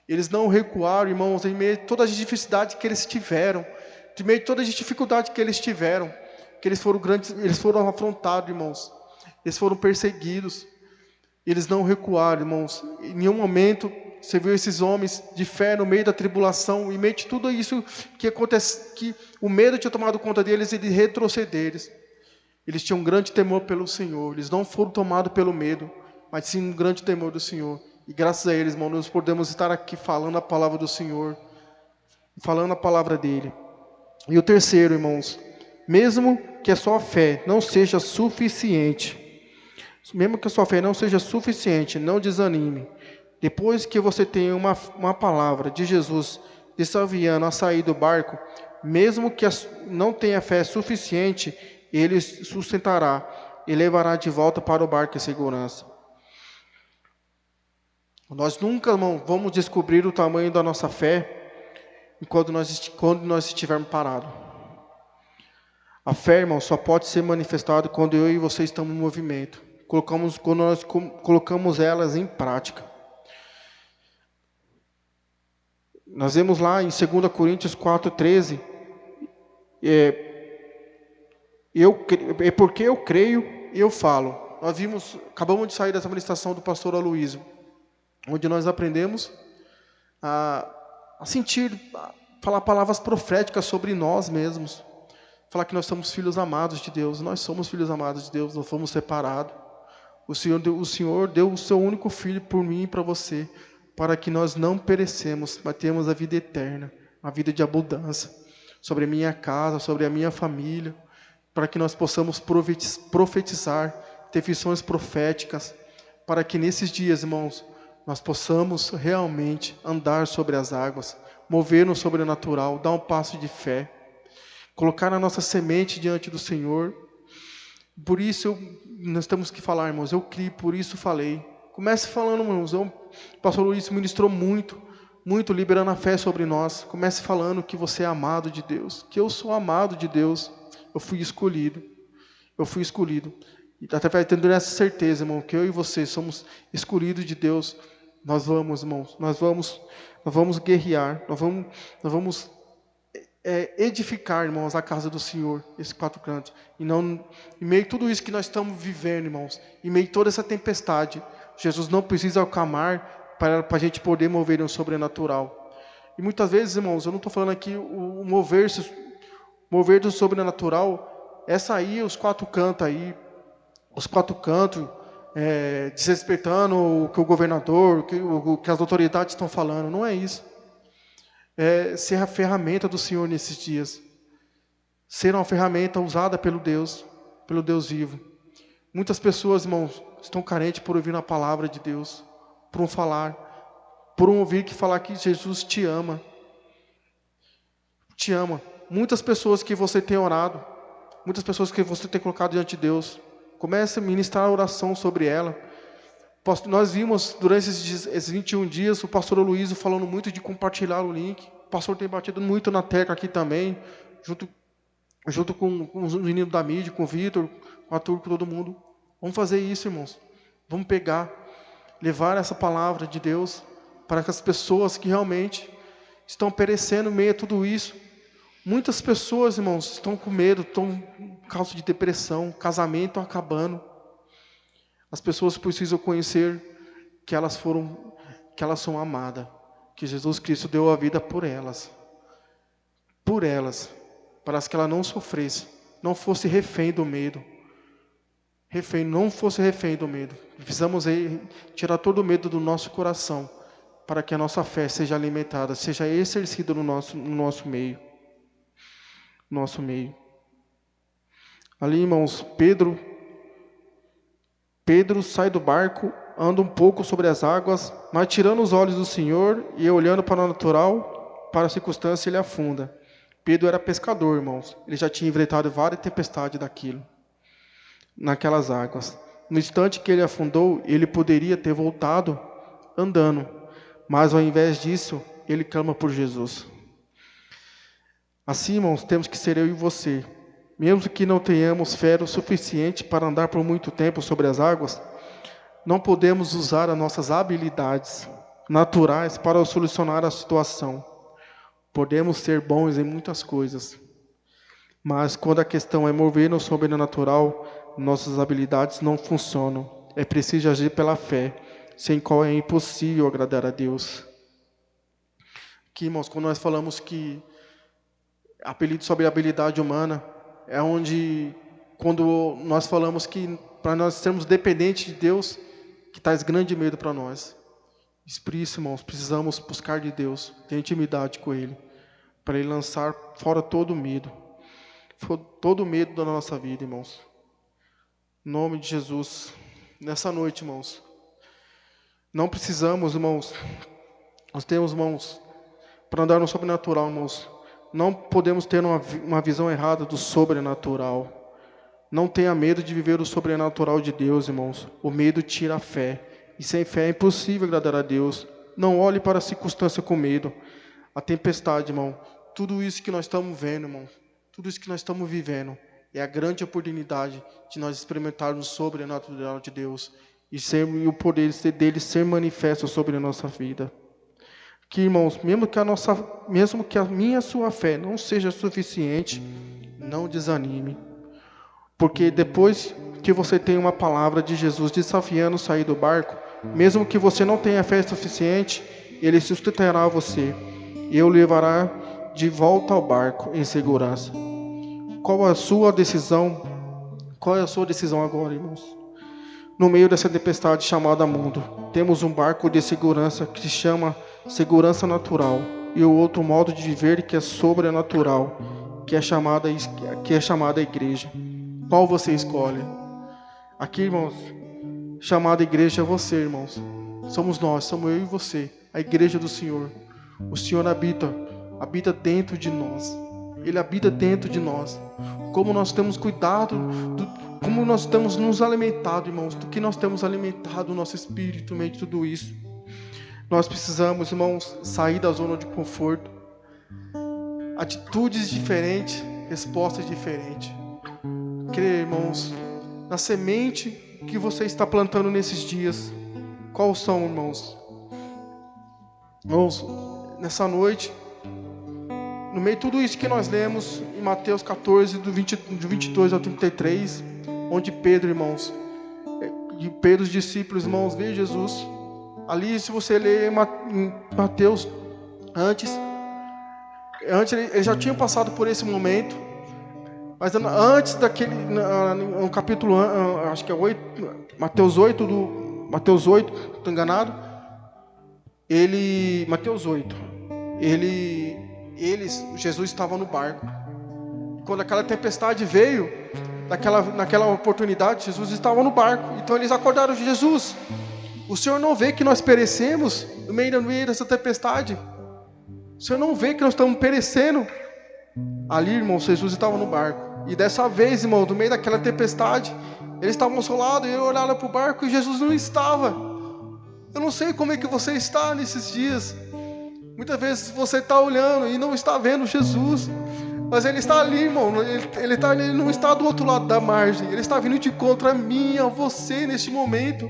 Eles não recuaram, irmãos, em meio a toda a dificuldade que eles tiveram, em meio a toda a dificuldade que eles tiveram, que eles foram afrontados, irmãos, eles foram perseguidos. Eles não recuaram, irmãos. Em nenhum momento você viu esses homens de fé no meio da tribulação, em meio de tudo isso que acontece, que o medo tinha tomado conta deles, eles retrocederam. Eles tinham um grande temor pelo Senhor. Eles não foram tomados pelo medo, mas sim um grande temor do Senhor. E graças a eles, irmão, nós podemos estar aqui falando a palavra do Senhor, falando a palavra dele. E o terceiro, irmãos, mesmo que a sua fé não seja suficiente, não desanime. Depois que você tem uma palavra de Jesus desafiando a sair do barco, mesmo que não tenha fé suficiente, Ele sustentará e levará de volta para o barco em segurança. Nós nunca, irmão, vamos descobrir o tamanho da nossa fé quando nós estivermos parados. A fé, irmão, só pode ser manifestada quando eu e você estamos em movimento. Quando nós colocamos elas em prática. Nós vemos lá em 2 Coríntios 4,13, porque eu creio e eu falo. Acabamos de sair dessa ministração do pastor Aloísio, onde nós aprendemos a sentir, a falar palavras proféticas sobre nós mesmos. Falar que nós somos filhos amados de Deus. Nós somos filhos amados de Deus, não fomos separados. O Senhor deu o seu único filho por mim e para você, para que nós não perecemos, mas tenhamos a vida eterna, a vida de abundância, sobre a minha casa, sobre a minha família, para que nós possamos profetizar, ter visões proféticas, para que nesses dias, irmãos, nós possamos realmente andar sobre as águas, mover no sobrenatural, dar um passo de fé, colocar a nossa semente diante do Senhor. Por isso nós temos que falar, irmãos, eu criei, por isso falei. Comece falando, irmãos, o pastor Luiz ministrou muito, liberando a fé sobre nós. Comece falando que você é amado de Deus, que eu sou amado de Deus, eu fui escolhido. E até vai tendo essa certeza, irmão, que eu e você somos escolhidos de Deus. Nós vamos, irmãos, nós vamos guerrear, nós vamos edificar, irmãos, a casa do Senhor, esses 4 cantos. E não, em meio a tudo isso que nós estamos vivendo, irmãos, em meio a toda essa tempestade, Jesus não precisa acalmar para a gente poder mover no sobrenatural. E muitas vezes, irmãos, eu não estou falando aqui o mover do sobrenatural é sair os 4 cantos aí, desrespeitando o que o governador, o que as autoridades estão falando. Não é isso. É ser a ferramenta do Senhor nesses dias. Ser uma ferramenta usada pelo Deus vivo. Muitas pessoas, irmãos, estão carentes por ouvir a palavra de Deus, por ouvir que falar que Jesus te ama. Te ama. Muitas pessoas que você tem orado, muitas pessoas que você tem colocado diante de Deus, comece a ministrar a oração sobre ela. Nós vimos durante esses 21 dias o pastor Luiz falando muito de compartilhar o link. O pastor tem batido muito na tecla aqui também, junto com os meninos da mídia, com o Vitor, com a turma, com todo mundo. Vamos fazer isso, irmãos. Vamos levar essa palavra de Deus para que as pessoas que realmente estão perecendo em meio a tudo isso. Muitas pessoas, irmãos, estão com medo, estão por causa de depressão, casamento acabando. As pessoas precisam conhecer que elas são amadas, que Jesus Cristo deu a vida por elas, para que ela não sofresse, não fosse refém do medo. Precisamos tirar todo o medo do nosso coração, para que a nossa fé seja alimentada, seja exercida no nosso meio. Ali, irmãos, Pedro sai do barco, anda um pouco sobre as águas, mas tirando os olhos do Senhor e olhando para o natural, para a circunstância, ele afunda. Pedro era pescador, irmãos. Ele já tinha enfrentado várias tempestades naquelas águas. No instante que ele afundou, ele poderia ter voltado andando, mas ao invés disso, ele clama por Jesus. Assim, irmãos, temos que ser eu e você. Mesmo que não tenhamos fé o suficiente para andar por muito tempo sobre as águas, não podemos usar as nossas habilidades naturais para solucionar a situação. Podemos ser bons em muitas coisas, mas quando a questão é mover no sobrenatural, nossas habilidades não funcionam. É preciso agir pela fé, sem qual é impossível agradar a Deus. Aqui, irmãos, quando nós falamos que apelido sobre a habilidade humana, é onde, quando nós falamos que para nós sermos dependentes de Deus, que traz grande medo para nós. Por isso, irmãos, precisamos buscar de Deus, ter intimidade com Ele, para Ele lançar fora todo o medo da nossa vida, irmãos. Em nome de Jesus, nessa noite, irmãos, não precisamos, irmãos, nós temos, irmãos, para andar no sobrenatural, irmãos, não podemos ter uma visão errada do sobrenatural. Não tenha medo de viver o sobrenatural de Deus, irmãos. O medo tira a fé. E sem fé é impossível agradar a Deus. Não olhe para a circunstância com medo. A tempestade, irmão. Tudo isso que nós estamos vendo, irmão. Tudo isso que nós estamos vivendo. É a grande oportunidade de nós experimentarmos o sobrenatural de Deus. E o poder dele ser manifesto sobre a nossa vida. Que, irmãos, mesmo que a minha sua fé não seja suficiente, não desanime. Porque depois que você tem uma palavra de Jesus desafiando sair do barco, mesmo que você não tenha fé suficiente, Ele sustentará você e o levará de volta ao barco em segurança. Qual é a sua decisão? Qual é a sua decisão agora, irmãos? No meio dessa tempestade chamada mundo, temos um barco de segurança que se chama segurança natural e o outro modo de viver que é sobrenatural, que é chamada igreja. Qual você escolhe? Aqui, irmãos, chamada igreja é você, irmãos. Somos nós, somos eu e você, a igreja do Senhor. O Senhor habita dentro de nós. Ele habita dentro de nós. Como nós temos cuidado, como nós temos nos alimentado, irmãos, do que nós temos alimentado o nosso espírito no meio de tudo isso. Nós precisamos, irmãos, sair da zona de conforto. Atitudes diferentes, respostas diferentes. Crer, irmãos, na semente que você está plantando nesses dias. Quais são, irmãos? Irmãos, nessa noite, no meio de tudo isso que nós lemos em Mateus 14, do 22 ao 33, onde Pedro, irmãos, e Pedro, os discípulos, irmãos, veem Jesus. Ali, se você ler em Mateus, antes eles já tinham passado por esse momento, mas antes daquele, no capítulo, acho que é 8, Mateus 8, estou enganado, Jesus estava no barco. Quando aquela tempestade veio, naquela oportunidade, Jesus estava no barco. Então eles acordaram de Jesus. O Senhor não vê que nós perecemos no meio dessa tempestade? O Senhor não vê que nós estamos perecendo? Ali, irmão, Jesus estava no barco. E dessa vez, irmão, no meio daquela tempestade, eles estavam assolados, e eu olhava para o barco e Jesus não estava. Eu não sei como é que você está nesses dias. Muitas vezes você está olhando e não está vendo Jesus, mas Ele está ali, irmão. Ele não está do outro lado da margem. Ele está vindo de encontro a mim, a você neste momento.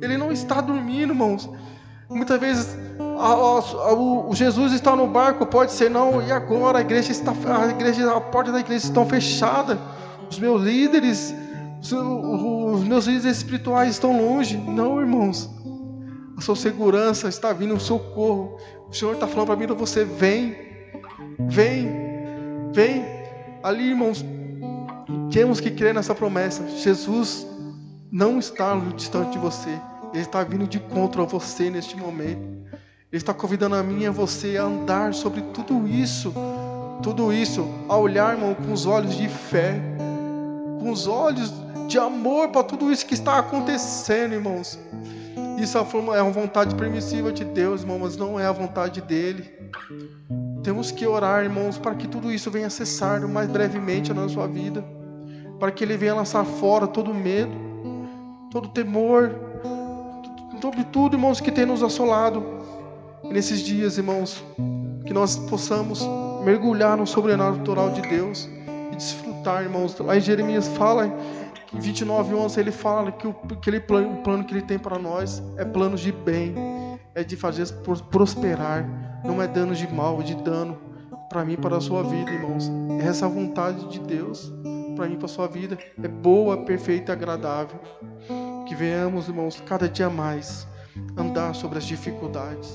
Ele não está dormindo, irmãos. Muitas vezes o Jesus está no barco, pode ser não. E agora a porta da igreja está fechada. Os meus líderes, os meus líderes espirituais estão longe. Não, irmãos. A sua segurança está vindo, o socorro. O Senhor está falando para mim, você vem. Ali, irmãos, temos que crer nessa promessa. Jesus não está distante de você. Ele está vindo de encontro a você neste momento. Ele está convidando a mim e a você a andar sobre tudo isso, a olhar, irmão, com os olhos de fé, com os olhos de amor para tudo isso que está acontecendo, irmãos. Isso é uma vontade permissiva de Deus, irmão, mas não é a vontade dele. Temos que orar, irmãos, para que tudo isso venha cessar o mais brevemente na sua vida, para que Ele venha lançar fora todo medo, todo temor, sobre tudo, irmãos, que tem nos assolado. E nesses dias, irmãos, que nós possamos mergulhar no sobrenatural de Deus e desfrutar, irmãos. Lá em Jeremias fala, em 29:11, ele fala que o plano que Ele tem para nós é planos de bem, é de fazer prosperar, não é danos de mal, é de dano para mim, para a sua vida, irmãos. Essa vontade de Deus para mim, para a sua vida, é boa, perfeita e agradável. Que venhamos, irmãos, cada dia mais andar sobre as dificuldades.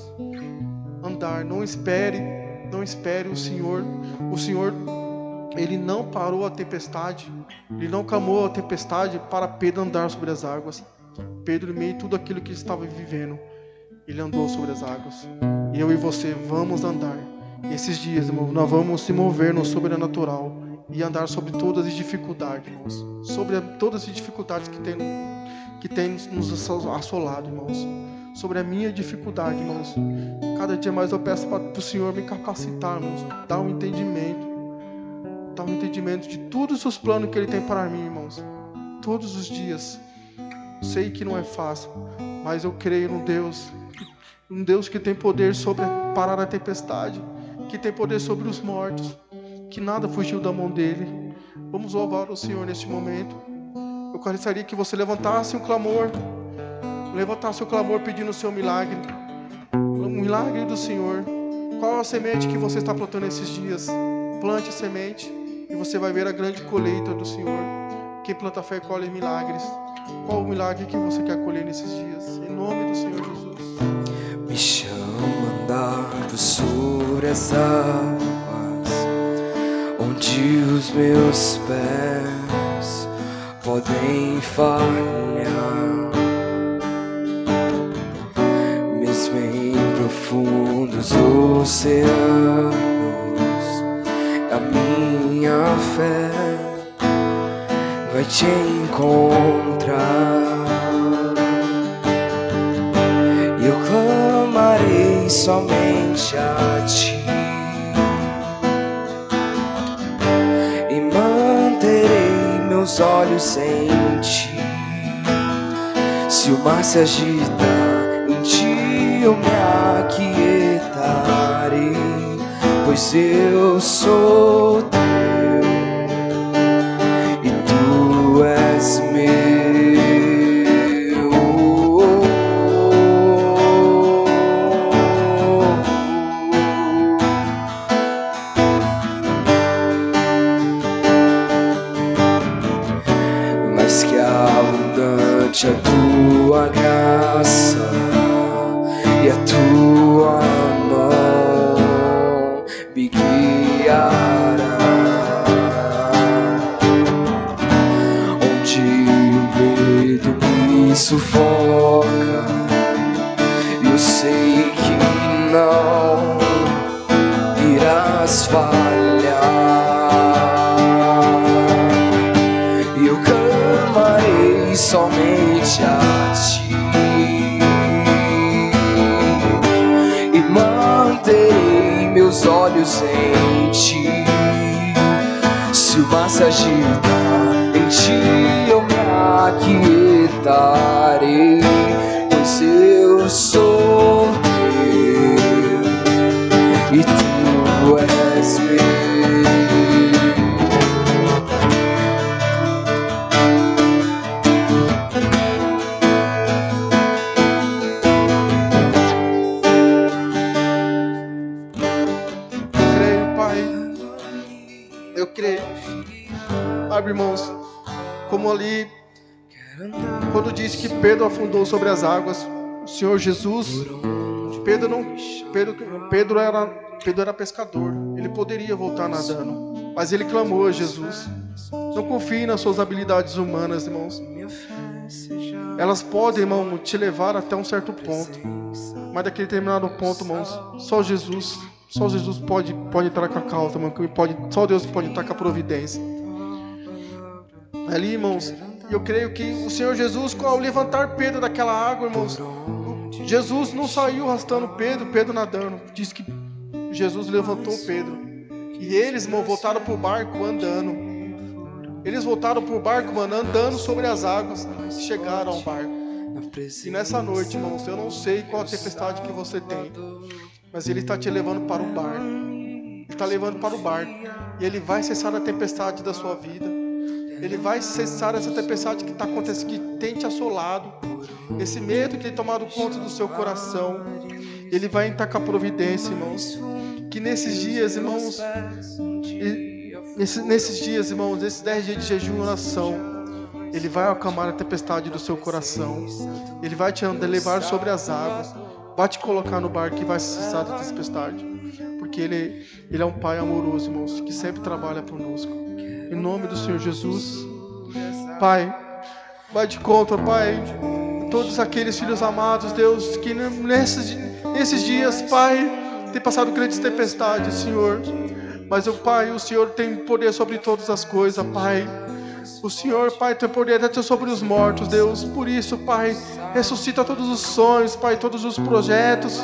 Andar, não espere o Senhor. O Senhor, Ele não parou a tempestade, Ele não clamou a tempestade para Pedro andar sobre as águas. Pedro, em meio a tudo aquilo que ele estava vivendo, ele andou sobre as águas. E eu e você vamos andar. E esses dias, irmãos, nós vamos se mover no sobrenatural e andar sobre todas as dificuldades, irmãos. Sobre todas as dificuldades que tem nos assolado, irmãos. Sobre a minha dificuldade, irmãos. Cada dia mais eu peço para o Senhor me capacitar, irmãos. Dar um entendimento de todos os planos que Ele tem para mim, irmãos. Todos os dias. Sei que não é fácil, mas eu creio num Deus que tem poder sobre parar a tempestade, que tem poder sobre os mortos, que nada fugiu da mão dele. Vamos louvar o Senhor neste momento. Eu gostaria que você levantasse um clamor pedindo o seu milagre, o milagre do Senhor. Qual a semente que você está plantando esses dias? Plante a semente e você vai ver a grande colheita do Senhor. Quem planta fé colhe milagres. Qual o milagre que você quer colher nesses dias? Em nome do Senhor Jesus. Me chama a andar sobre as águas, onde os meus pés podem falhar, mesmo em profundos oceanos. A minha fé vai te encontrar. somente a Ti, e manterei meus olhos em Ti. Se o mar se agita, em Ti eu me aquietarei, pois eu sou Teu e Tu és meu. Mais que abundante a Tua graça e a Tua mão me guiará. Onde o medo me sufoca, eu sei que não irás falhar. Eu clamarei somente a Ti e manterei meus olhos em Ti. Se o mar se agita, em Ti eu me aquietarei, pois eu sou Teu e Tu és meu. Eu creio, sabe, irmãos, como ali, quando diz que Pedro afundou sobre as águas, o Senhor Jesus, Pedro era pescador, ele poderia voltar nadando, mas ele clamou a Jesus. Não confie nas suas habilidades humanas, irmãos. Elas podem, irmão, te levar até um certo ponto, mas daquele determinado ponto, irmãos, só Jesus pode entrar com a causa, irmão, só Deus pode entrar com a providência. Ali, irmãos, eu creio que o Senhor Jesus, ao levantar Pedro daquela água, irmãos, Jesus não saiu arrastando Pedro nadando. Diz que Jesus levantou Pedro. E eles, irmão, voltaram para o barco andando. Eles voltaram para o barco, mano, andando sobre as águas. Chegaram ao barco. E nessa noite, irmãos, eu não sei qual a tempestade que você tem, mas Ele está te levando para o barco. Ele está levando para o barco. E Ele vai cessar a tempestade da sua vida. Ele vai cessar essa tempestade que está acontecendo, que tem te assolado. Esse medo que tem tomado conta do seu coração. Ele vai entrar com a providência, irmãos. Que nesses dias, irmãos, nesses 10 dias de jejum e oração, Ele vai acalmar a tempestade do seu coração. Ele vai te levar sobre as águas. Vai te colocar no barco e vai cessar a tempestade. Porque Ele é um Pai amoroso, irmãos, que sempre trabalha conosco. Em nome do Senhor Jesus. Pai, vai de conta, Pai, todos aqueles filhos amados, Deus, que nesses dias, Pai, tem passado grandes tempestades, Senhor. Mas, Pai, o Senhor tem poder sobre todas as coisas, Pai. O Senhor, Pai, tem poder até sobre os mortos, Deus. Por isso, Pai, ressuscita todos os sonhos, Pai, todos os projetos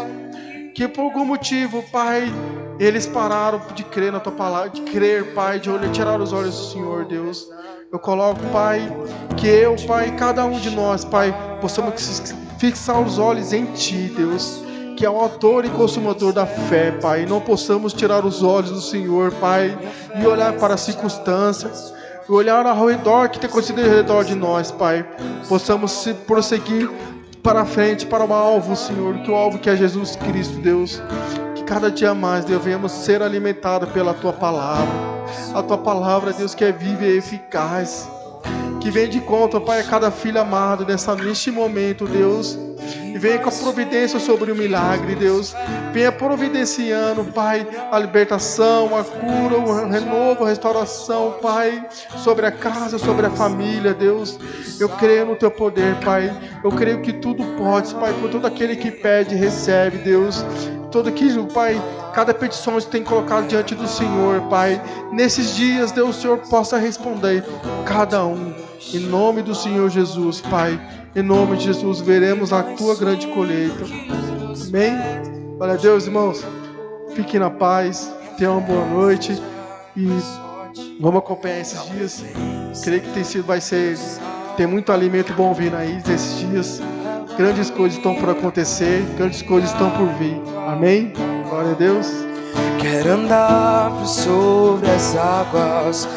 que por algum motivo, Pai, eles pararam de crer na Tua palavra, de crer, Pai, de tirar os olhos do Senhor, Deus. Eu coloco, Pai, que eu, Pai, cada um de nós, Pai, possamos fixar os olhos em Ti, Deus, que é o autor e consumador da fé, Pai. Não possamos tirar os olhos do Senhor, Pai, e olhar para as circunstâncias, e olhar ao redor que tem acontecido ao redor de nós, Pai. Possamos se prosseguir para frente, para o alvo, Senhor, que o alvo que é Jesus Cristo, Deus. Que cada dia mais, Deus, venhamos ser alimentados pela Tua palavra. A Tua palavra, Deus, que é viva e eficaz. Que vem de conta, Pai, a cada filho amado neste momento, Deus. E venha com a providência sobre o milagre, Deus. Venha providenciando, Pai, a libertação, a cura, o renovo, a restauração, Pai, sobre a casa, sobre a família, Deus. Eu creio no Teu poder, Pai. Eu creio que tudo pode, Pai, por todo aquele que pede, recebe, Deus. Todo aquilo, Pai, cada petição que tem colocado diante do Senhor, Pai. Nesses dias, Deus, o Senhor possa responder cada um. Em nome do Senhor Jesus, Pai. Em nome de Jesus, veremos a Tua grande colheita. Amém? Glória a Deus, irmãos. Fiquem na paz, tenham uma boa noite e vamos acompanhar esses dias. Creio que tem muito alimento bom vindo aí nesses dias. Grandes coisas estão por acontecer, grandes coisas estão por vir. Amém? Glória a Deus. Quero andar sobre as águas